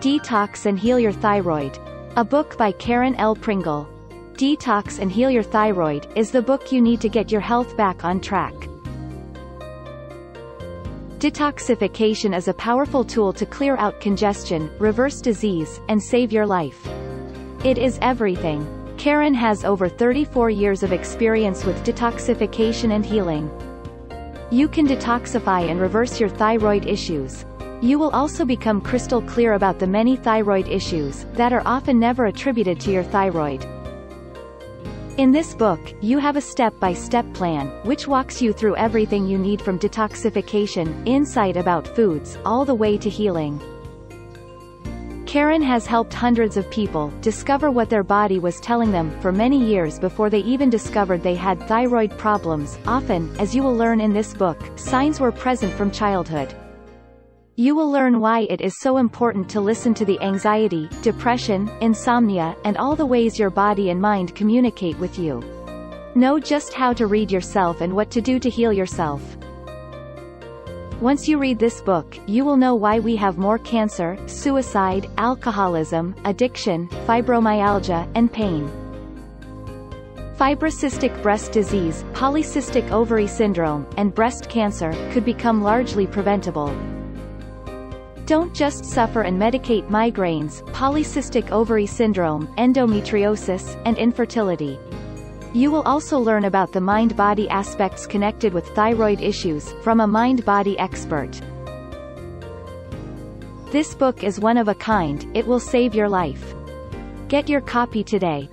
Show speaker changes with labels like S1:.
S1: Detox and Heal Your Thyroid. A book by Karen L. Pringle. Detox and Heal Your Thyroid is the book you need to get your health back on track. Detoxification is a powerful tool to clear out congestion, reverse disease, and save your life. It is everything. Karen has over 34 years of experience with detoxification and healing. You can detoxify and reverse your thyroid issues. You will also become crystal clear about the many thyroid issues that are often never attributed to your thyroid. In this book, you have a step-by-step plan, which walks you through everything you need from detoxification, insight about foods, all the way to healing. Karen has helped hundreds of people discover what their body was telling them for many years before they even discovered they had thyroid problems. Often, as you will learn in this book, signs were present from childhood. You will learn why it is so important to listen to the anxiety, depression, insomnia, and all the ways your body and mind communicate with you. Know just how to read yourself and what to do to heal yourself. Once you read this book, you will know why we have more cancer, suicide, alcoholism, addiction, fibromyalgia, and pain. Fibrocystic breast disease, polycystic ovary syndrome, and breast cancer could become largely preventable. Don't just suffer and medicate migraines, polycystic ovary syndrome, endometriosis, and infertility. You will also learn about the mind-body aspects connected with thyroid issues, from a mind-body expert. This book is one of a kind, it will save your life. Get your copy today.